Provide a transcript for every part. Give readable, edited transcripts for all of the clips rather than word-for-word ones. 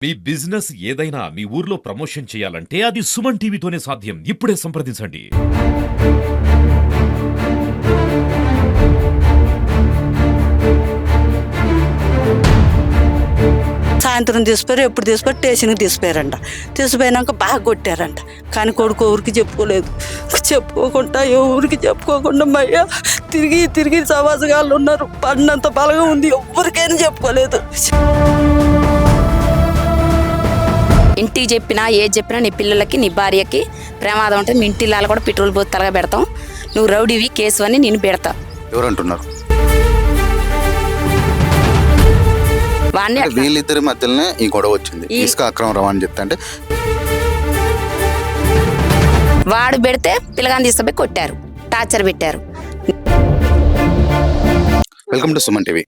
మీ business ఏదైనా మీ ఊర్లో promotion చేయాలంటే అది సుమన్ టీవీతోనే సాధ్యం. ఇప్పుడే సంప్రదించండి. సాయంత్రం తీసిపోయారు, ఎప్పుడు తీసిపోయి స్టేషన్కి తీసిపోయారంట. తీసిపోయినాక బాగా కొట్టారంట. కానీ కొడుకు ఊరికి చెప్పుకోలేదు. చెప్పుకోకుండా ఎవరికి చెప్పుకోకుండా మయ్య తిరిగి తిరిగి సవాసగాళ్ళు ఉన్నారు. పడినంత బలంగా ఉంది, ఎవరికైనా చెప్పుకోలేదు. ఇంటికి చెప్పినా ఏది చెప్పినా నీ పిల్లలకి నీ భార్యకి ప్రమాదం ఉంటుంది. మీ ఇంటిల్లాలు కూడా పెట్రోల్ పోసి తలగా పెడతాం. నువ్వు రౌడీవి కేసు అని నేను పెడతా. ఎవరంటున్నారు? వాడిని వీళ్ళిద్దరి మధ్యలోనే ఈ గొడవ వచ్చింది. ఇసుక అక్రమ రవాణా చెప్తా అంటే వాడు పెడితే పిల్లగాని తీసుకుపోయి కొట్టారు, టార్చర్ పెట్టారు. Welcome to Suman TV.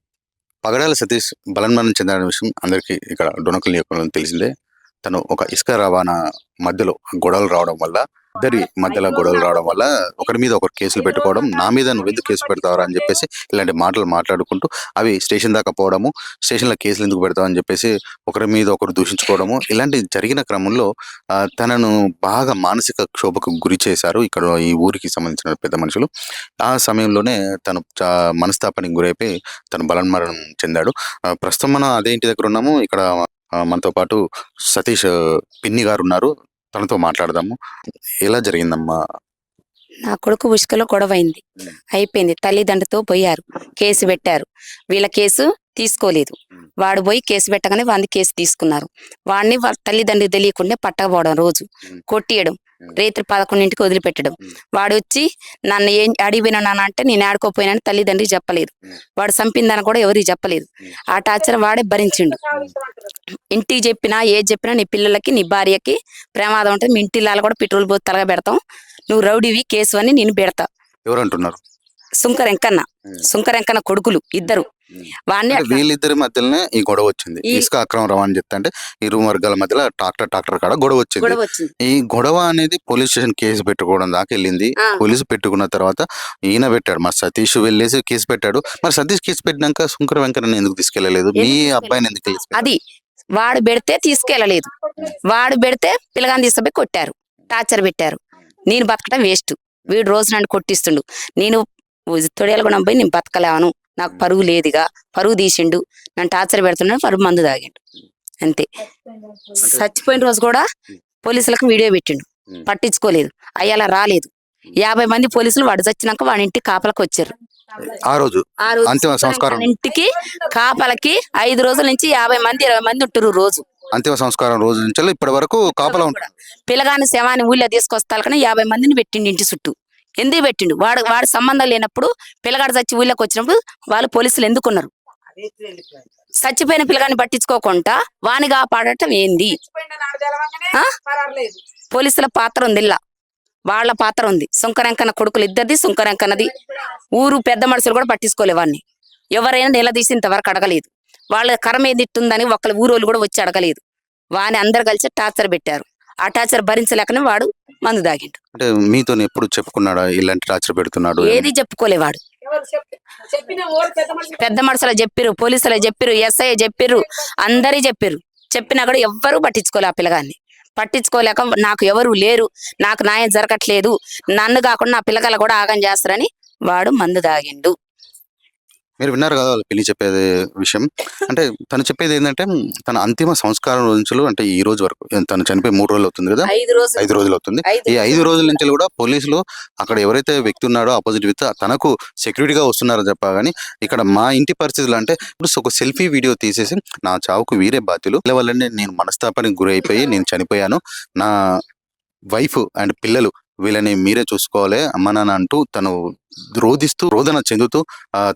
Pagadala Satish బలన్మరణం చెందిన విషయం అందరికీ ఇక్కడ డొనకల్ నియోజకవర్గంలో తెలిసిందే. తను ఒక ఇసుక రవాణా మధ్యలో గొడవలు రావడం వల్ల, ఇద్దరి మధ్యలో గొడవలు రావడం వల్ల ఒకరి మీద ఒకరు కేసులు పెట్టుకోవడం, నా మీద నువ్వు ఎందుకు కేసు పెడతావరా అని చెప్పేసి ఇలాంటి మాటలు మాట్లాడుకుంటూ అవి స్టేషన్ దాకా పోవడము, స్టేషన్లో కేసులు ఎందుకు పెడతావు అని చెప్పేసి ఒకరి మీద ఒకరు దూషించుకోవడము, ఇలాంటి జరిగిన క్రమంలో తనను బాగా మానసిక క్షోభకు గురి చేశారు ఇక్కడ ఈ ఊరికి సంబంధించిన పెద్ద మనుషులు. ఆ సమయంలోనే తను మనస్తాపానికి గురైపోయి తను బలన్మరణం చెందాడు. ప్రస్తుతం మనం అదే ఇంటి దగ్గర ఉన్నాము. ఇక్కడ మనతో పాటు సతీష్ పిన్ని గారు ఉన్నారు. తనతో మాట్లాడదాము. ఎలా జరిగిందమ్మా? నా కొడుకు ఉష్కలో గొడవ అయింది, అయిపోయింది. తల్లిదండ్రులతో పోయారు, కేసు పెట్టారు. వీళ్ళ కేసు తీసుకోలేదు. వాడు పోయి కేసు పెట్టగానే వాడిని కేసు తీసుకున్నారు. వాడిని వాళ్ళ తల్లిదండ్రులు తెలియకుండా పట్టకపోవడం, రోజు కొట్టియడం, రేత్రి 11ంటికి వదిలిపెట్టడం. వాడు వచ్చి నన్ను ఏం అడిగిపోయినా నాన్న అంటే నేను ఆడుకోపోయినా తల్లిదండ్రులు చెప్పలేదు. వాడు చంపిందని కూడా ఎవరికి చెప్పలేదు. ఆ టార్చర్ వాడే భరించిండు. ఇంటికి చెప్పినా ఏది చెప్పినా నీ పిల్లలకి నీ భార్యకి ప్రమాదం ఉంటుంది. మీ ఇంటిల్లాలు కూడా పెట్రోల్ పోసి తలగా పెడతాం. నువ్వు రౌడీవి కేసు అని నేను పెడతా. ఎవరంటున్నారు? సుంకరెంకన్న కొడుకులు ఇద్దరు. వాడిని వీళ్ళిద్దరి మధ్యలోనే ఈ గొడవ వచ్చింది. ఇసుక అక్రమ రవాణా చెప్తా అంటే ఇరు వర్గాల మధ్యలో ట్రాక్టర్ కాడ గొడవ వచ్చింది. ఈ గొడవ అనేది పోలీస్ స్టేషన్ కేసు పెట్టుకోవడం దాకా వెళ్ళింది. పోలీసు పెట్టుకున్న తర్వాత ఈయన పెట్టాడు, మరి సతీష్ వెళ్ళేసి కేసు పెట్టాడు. మరి సతీష్ కేసు పెట్టినాక సుంకర వెంకన్న ఎందుకు తీసుకెళ్లలేదు? మీ అబ్బాయిని ఎందుకు? అది వాడు పెడితే తీసుకెళ్లలేదు. వాడు పెడితే పిల్లగాని తీసుకుపోయి కొట్టారు, టార్చర్ పెట్టారు. నేను బతకటం వేస్ట్. వీడు రోజు నన్ను కొట్టిస్తుండు. నేను తొడేలు కూడా పోయి నేను బతకలేను, నాకు పరుగు లేదుగా, పరుగు తీసిండు, నన్ను టార్చర్ పెడుతున్నాడు, పరుగు మందు తాగిండు, అంతే. చచ్చిపోయిన రోజు కూడా పోలీసులకు వీడియో పెట్టిండు, పట్టించుకోలేదు. అయ్యాల రాలేదు. 50 మంది పోలీసులు వాడు చచ్చినాక వాడి ఇంటికి కాపలకు వచ్చారు. ఆ రోజు అంతిమ సంస్కారం ఇంటికి కాపలకి 5 రోజుల నుంచి 50 మంది 20 మంది ఉంటారు రోజు. అంతిమ సంస్కారం రోజు నుంచి ఇప్పటి వరకు కాపలా ఉంటారు. పిల్లగాని శవాన్ని ఊళ్ళో తీసుకొస్తారు కానీ 50 మందిని పెట్టిండు ఇంటి చుట్టూ. ఎందుకు పెట్టిండు? వాడు సంబంధం లేనప్పుడు పిల్లగాడు చచ్చి ఊళ్ళోకి వచ్చినప్పుడు వాళ్ళు పోలీసులు ఎందుకున్నారు? చచ్చిపోయిన పిల్లగాని పట్టించుకోకుండా వాని కాపాడటం ఏంది? పోలీసుల పాత్ర ఉంది, ఇలా వాళ్ళ పాత్ర ఉంది. సుంకరెంకన్న కొడుకులు ఇద్దరిది, సుంకరెంకన్నది. ఊరు పెద్ద మనుషులు కూడా పట్టించుకోలే వాడిని. ఎవరైనా నిలదీసి ఇంతవరకు అడగలేదు. వాళ్ళ కర్మ ఏదిట్టుందని ఒకళ్ళ ఊరోళ్ళు కూడా వచ్చి అడగలేదు. వాని అందరు కలిసి టార్చర్ పెట్టారు. ఆ టార్చర్ భరించలేకనే వాడు మందు తాగిండు. అంటే మీతో ఎప్పుడు చెప్పుకున్నాడా ఇలాంటి టార్చర్ పెడుతున్నాడు? ఏది చెప్పుకోలేవాడు. పెద్ద మనుషులు చెప్పిర్రు, పోలీసులు చెప్పిర్రు, ఎస్ఐ చెప్పిర్రు, అందరి చెప్పిర్రు. చెప్పినా కూడా ఎవ్వరూ పట్టించుకోలే. ఆ పిల్లగాన్ని పట్టించుకోలేక నాకు ఎవరు లేరు, నాకు న్యాయం జరగట్లేదు, నన్ను కాకుండా నా పిల్లగాళ్ళు కూడా ఆగం చేస్తారని వాడు మందు తాగిండు. మీరు విన్నారు కదా వాళ్ళ పిల్లి చెప్పేది విషయం. అంటే తను చెప్పేది ఏంటంటే తన అంతిమ సంస్కారం రోజులు అంటే ఈ రోజు వరకు, తను చనిపోయి 3 రోజులు అవుతుంది కదా, 5 రోజులు అవుతుంది. ఈ 5 రోజుల నుంచి కూడా పోలీసులు అక్కడ ఎవరైతే వ్యక్తి ఉన్నాడో ఆపోజిట్ వ్యక్తి తనకు సెక్యూరిటీగా వస్తున్నారో చెప్పా. కానీ ఇక్కడ మా ఇంటి పరిస్థితులు అంటే ఇప్పుడు ఒక సెల్ఫీ వీడియో తీసేసి నా చావుకు వీరే బాధ్యులు వల్లనే నేను మనస్తాపానికి గురి అయిపోయి నేను చనిపోయాను, నా వైఫ్ అండ్ పిల్లలు వీళ్ళని మీరే చూసుకోవాలి అమ్మ నాన్న అంటూ తను రోదన చెందుతూ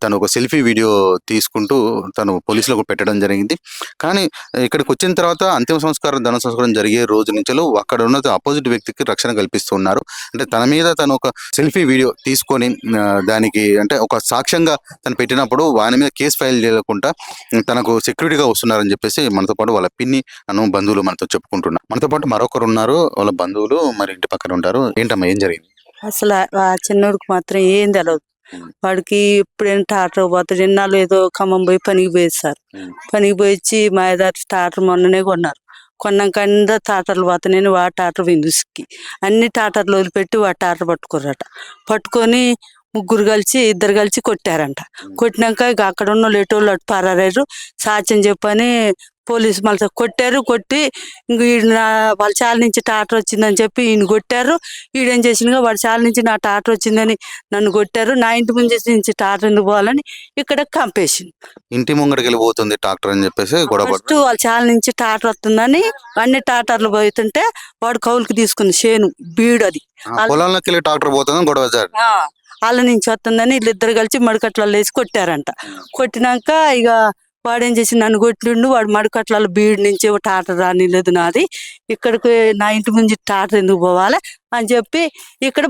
తను ఒక సెల్ఫీ వీడియో తీసుకుంటూ తను పోలీసులకు పెట్టడం జరిగింది. కానీ ఇక్కడికి వచ్చిన తర్వాత అంతిమ సంస్కారం ధన సంస్కారం జరిగే రోజు నుంచి అక్కడ ఉన్న ఆపోజిట్ వ్యక్తికి రక్షణ కల్పిస్తున్నారు. అంటే తన మీద తను ఒక సెల్ఫీ వీడియో తీసుకొని దానికి అంటే ఒక సాక్ష్యంగా తను పెట్టినప్పుడు వాని మీద కేసు ఫైల్ చేయకుండా తనకు సెక్యూరిటీగా వస్తున్నారని చెప్పేసి మనతో పాటు వాళ్ళ పిన్ని బంధువులు మనతో చెప్పుకుంటున్నారు. మనతో పాటు మరొకరు ఉన్నారు, వాళ్ళ బంధువులు మరి ఇంటి పక్కన ఉంటారు. ఏంటమ్మా ఏం జరిగింది? అసలు ఆ చిన్నోడికి మాత్రం ఏం తెలియదు. వాడికి ఎప్పుడైనా టాటర్ పోతాడు. ఎన్నాళ్ళు ఏదో ఖమ్మం పోయి పనికి పోయేది సార్. పనికి పోయి వచ్చి మా దాటి టాటర్ మొన్ననే కొన్నారు. కొన్నాక అందరూ టాటర్లు పోతున్నాయని వాడు టాటర్ విందుకి అన్ని టాటర్లు వదిలిపెట్టి వాడు టాటర్ పట్టుకుర్రట. పట్టుకొని ఇద్దరు కలిసి కొట్టారంట. కొట్టినాక ఇక అక్కడ ఉన్న లేటోళ్ళు అటు పారారు. సాక్ష్యం చెప్పని పోలీసు మళ్ళీ కొట్టారు. కొట్టి ఇంక వాళ్ళ చాల నుంచి టాటర్ వచ్చిందని చెప్పి ఈయన కొట్టారు. ఈడేం చేసిందిగా వాడి చాల నుంచి నా టాటర్ వచ్చిందని నన్ను కొట్టారు. నా ఇంటి ముందు నుంచి టాటర్ ఎందుకు పోవాలని ఇక్కడ కంపేసింది. ఇంటి ముంగడికి వెళ్ళిపోతుంది ట్రాక్టర్ అని చెప్పేసి గొడవ ఫస్ట్ వాళ్ళ చాల నుంచి టాటర్ వస్తుందని అన్ని టాటర్లు పోతుంటే వాడు కౌలుకి తీసుకుంది చేను బీడు అది. పొలంలోకి వెళ్ళి ట్రాక్టర్ పోతుంది గొడవ వాళ్ళ నుంచి వస్తుందని వీళ్ళిద్దరు కలిసి మడికట్లలో వేసి కొట్టారంట. కొట్టినాక ఇక వాడేం చేసి నన్ను కొట్టిండు. వాడు మడికట్లలో బీడు నుంచి టాటర్ రానిలేదు నాది, ఇక్కడికి నా ఇంటి ముందు టాటర్ ఎందుకు పోవాలి అని చెప్పి ఇక్కడ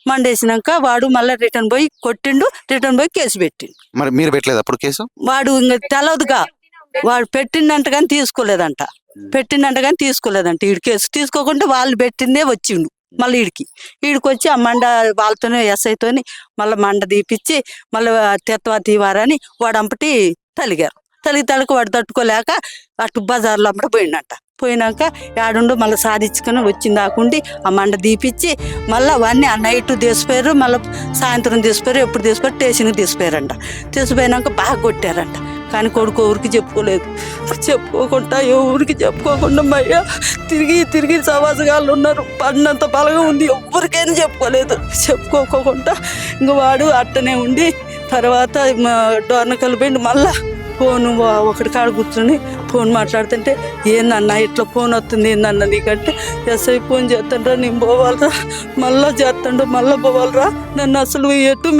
మండేసినాక వాడు మళ్ళీ రిటర్న్ పోయి కొట్టిండు. రిటర్న్ పోయి కేసు పెట్టిండు. మరి మీరు పెట్టలేదు అప్పుడు కేసు? వాడు ఇంకా తెలవదుగా, వాడు పెట్టిండంట కానీ తీసుకోలేదంట. ఈడు కేసు తీసుకోకుండా వాళ్ళు పెట్టిందే వచ్చిండు. మళ్ళీ ఈడికి వచ్చి ఆ మండ వాళ్ళతోనే ఎస్ఐతోని మళ్ళీ మండ తీపిచ్చి మళ్ళీ తెత్తవా తీవారని వాడు అంపటి తలిగారు. తలికి వాడు తట్టుకోలేక అటు బజార్లో అమ్మట పోయిండంట. పోయినాక ఆడుండు మళ్ళీ సాధించుకొని వచ్చింది దాకుండి ఆ మండ తీపిచ్చి మళ్ళీ అవన్నీ ఆ నైట్ తీసిపోయారు. మళ్ళీ సాయంత్రం తీసిపోయారు. ఎప్పుడు తీసిపోయారు స్టేషన్కి తీసిపోయారంట. తీసిపోయినాక బాగా కొట్టారంట. కానీ కొడుకు ఊరికి చెప్పుకోకుండా ఎవరికి చెప్పుకోకుండా మయ్య తిరిగి సవాసగాళ్ళు ఉన్నారు. పడినంత బలంగా ఉంది, ఎవరికైనా చెప్పుకోకుండా ఇంక వాడు అట్టనే ఉండి తర్వాత డోర్నకల్ పోయిండు. మళ్ళా ఫోన్ ఒకటి కాడ కూర్చొని ఫోన్ మాట్లాడుతుంటే ఏందన్నా ఇట్లా ఫోన్ వస్తుంది ఏందన్నా నీకంటే ఎస్ఐ ఫోన్ చేస్తాండ్రా నేను పోవాలరా, మళ్ళా చేస్తాడు మళ్ళీ పోవాలరా, నన్ను అసలు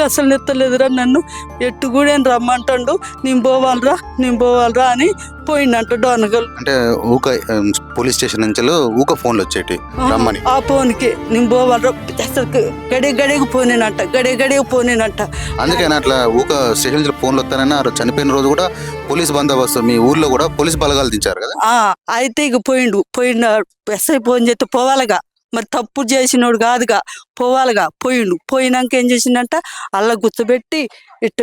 అసలు నెత్తలేదురా, నన్ను ఎట్టు కూడా ఏం రమ్మంటాడు, నేను పోవాలరా అని పోయిండంట డోర్నకల్. అంటే పోలీస్ స్టేషన్ నుంచి ఫోన్లు వచ్చేటి రమ్మని ఆ ఫోన్కి నేను పోవాలరా అసలు గడియకు పోనేనంట. అందుకని అట్లా స్టేషన్ నుంచి ఫోన్లు వస్తానని చనిపోయిన రోజు కూడా పోలీస్ బందోబస్తు మీ ఊర్లో కూడా పోలీస్ బలగాలు దించారు కదా. అయితే ఇక పోయిండు ఎస్ఐ ఫోన్ చేస్తే పోవాలిగా, మరి తప్పు చేసినోడు కాదుగా, పోయినాక ఏం చేసిందంట అల్ల గుర్తుపెట్టి ఇట్ట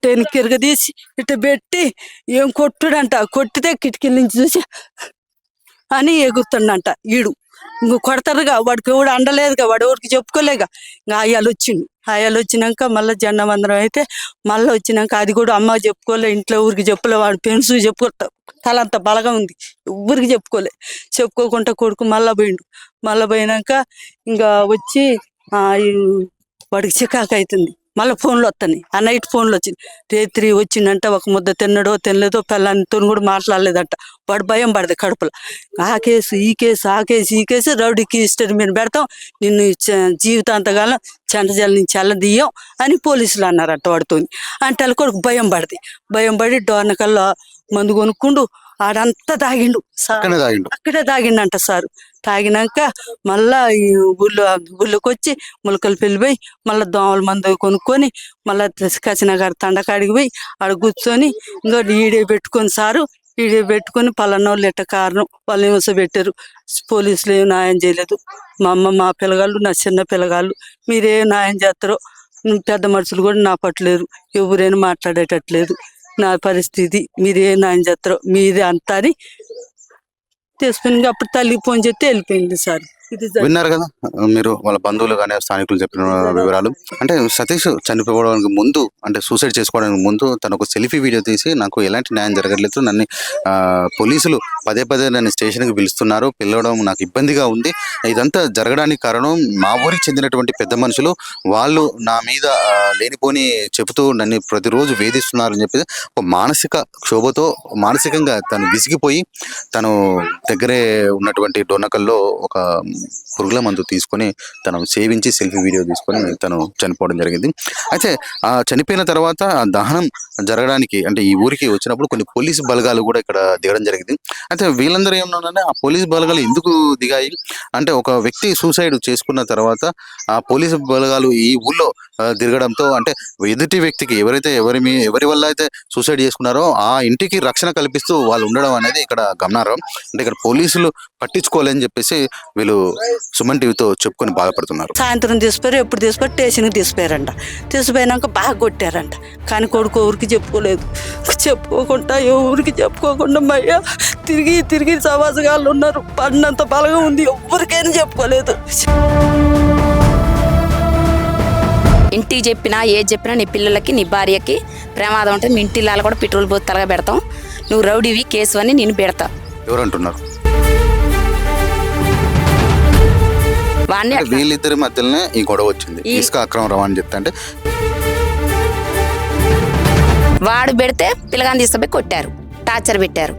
వెనక్కిరగదీసి ఇట్ట పెట్టి ఏం కొట్టుడంట. కొట్టితే కిటికీల నుంచి చూసి అని ఎగురుతాడంట. ఇంక కొడతారుగా, వాడికి ఎవడు అండలేదుగా, వాడు ఎవరికి చెప్పుకోలేగా. ఇంకా ఆయాలు వచ్చినాక మళ్ళీ జెండా మందరం అయితే మళ్ళీ వచ్చినాక అది కూడా అమ్మ చెప్పుకోలే, ఇంట్లో ఊరికి చెప్పలే, వాడు పెన్సు చెప్పుకోట తలంత బలగా ఉంది, ఊరికి చెప్పుకోకుండా కొడుకు మళ్ళీ పోయినాక ఇంకా వచ్చి వాడికి చికాకు అవుతుంది. మళ్ళీ ఫోన్లు వస్తాయి. ఆ నైట్ ఫోన్లు వచ్చింది. రేత్రి వచ్చిందంట, ఒక ముద్ద తినలేదో పిల్లలతో కూడా మాట్లాడలేదంట. వాడు భయం పడదు కడుపులో. ఆ కేసు ఈ కేసు రౌడీకి ఇష్టం మీరు పెడతాం, నిన్ను జీవితాంతకాలం చెంటజల నుంచి చల్లదీయం అని పోలీసులు అన్నారంట వాడితో. అంటే వాళ్ళ కొడుకు భయం పడి డోర్నకల్లో మందు కొనుక్కుండు. ఆడంతా తాగిండు, అక్కడే తాగిండంట సారు. తాగినాక మళ్ళా ఈ ఊళ్ళోకి వచ్చి ములకలు పెళ్ళిపోయి మళ్ళీ దోమల మందు కొనుక్కొని మళ్ళీ కసినగారు తండకాడికి పోయి ఆడ కూర్చొని ఇంకా ఈడే పెట్టుకొని పలానోళ్ళు ఎట్ట కారణం వాళ్ళు హింసపెట్టారు, పోలీసులు ఏం న్యాయం చేయలేదు, మా పిల్లగాళ్ళు నా చిన్న పిల్లగాళ్ళు మీరేం న్యాయం చేస్తారో, పెద్ద మనుషులు కూడా నా పట్టలేరు, ఎవరైనా మాట్లాడేటట్లేదు, నా పరిస్థితి మీరేం న్యాయం చేస్తారో మీరే అంతా అని తీసుకుని అప్పుడు తల్లికి ఫోన్ చేస్తే వెళ్ళిపోయింది సార్. విన్నారు కదా మీరు వాళ్ళ బంధువులు కానీ స్థానికులు చెప్పిన వివరాలు. అంటే సతీష్ చనిపోవడానికి ముందు, అంటే సూసైడ్ చేసుకోవడానికి ముందు తను ఒక సెల్ఫీ వీడియో తీసి నాకు ఎలాంటి న్యాయం జరగట్లేదు, నన్ను పోలీసులు పదే నన్ను స్టేషన్కి పిలవడం నాకు ఇబ్బందిగా ఉంది, ఇదంతా జరగడానికి కారణం మా ఊరికి చెందినటువంటి పెద్ద మనుషులు, వాళ్ళు నా మీద లేనిపోని చెబుతూ నన్ను ప్రతిరోజు వేధిస్తున్నారని చెప్పి ఒక మానసిక క్షోభతో మానసికంగా తను విసిగిపోయి తను దగ్గరే ఉన్నటువంటి డొన్నకల్లో ఒక పురుగుల మందు తీసుకొని తను సేవించి సెల్ఫీ వీడియో తీసుకొని తను చనిపోవడం జరిగింది. అయితే ఆ చనిపోయిన తర్వాత దహనం జరగడానికి అంటే ఈ ఊరికి వచ్చినప్పుడు కొన్ని పోలీసు బలగాలు కూడా ఇక్కడ దిగడం జరిగింది. అయితే వీళ్ళందరూ ఏమన్నారంటే ఆ పోలీసు బలగాలు ఎందుకు దిగాయి అంటే అంటే ఒక వ్యక్తి సూసైడ్ చేసుకున్న తర్వాత ఆ పోలీసు బలగాలు ఈ ఊళ్ళో తిరగడంతో అంటే ఎదుటి వ్యక్తికి ఎవరి వల్ల అయితే సూసైడ్ చేసుకున్నారో ఆ ఇంటికి రక్షణ కల్పిస్తూ వాళ్ళు ఉండడం అనేది ఇక్కడ గమనార్హం. అంటే ఇక్కడ పోలీసులు పట్టించుకోలేని చెప్పేసి వీళ్ళు సుమన్ టీవీతో చెప్పుకొని బాధపడుతున్నారు. సాయంత్రం తీసిపోయారు, ఎప్పుడు తీసిపోయి స్టేషన్కి తీసిపోయారంట. తీసిపోయినాక బాగా కొట్టారంట. కానీ కొడుకు ఊరికి చెప్పుకోలేదు. చెప్పుకోకుండా ఎవరికి చెప్పుకోకుండా మయ్య తిరిగి తిరిగి సమాజగాళ్ళు ఉన్నారు. పడినంత బలంగా ఉంది, ఎవరికైనా చెప్పుకోలేదు. ఇంటికి చెప్పినా ఏది చెప్పినా నీ పిల్లలకి నీ భార్యకి ప్రమాదం ఉంటుంది, మీ ఇంటి కూడా పెట్రోల్ పోసి తలగా పెడతాం, నువ్వు రౌడీవి కేసు అని నేను పెడతా. ఎవరంటున్నారు? వాడిని వీళ్ళిద్దరి మధ్యలోనే ఈ గొడవ వచ్చింది, ఇసుక అక్రమ రవాణా చెప్తా అంటే వాడు పెడితే పిల్లగాని తీసుకుపోయి కొట్టారు, టార్చర్ పెట్టారు.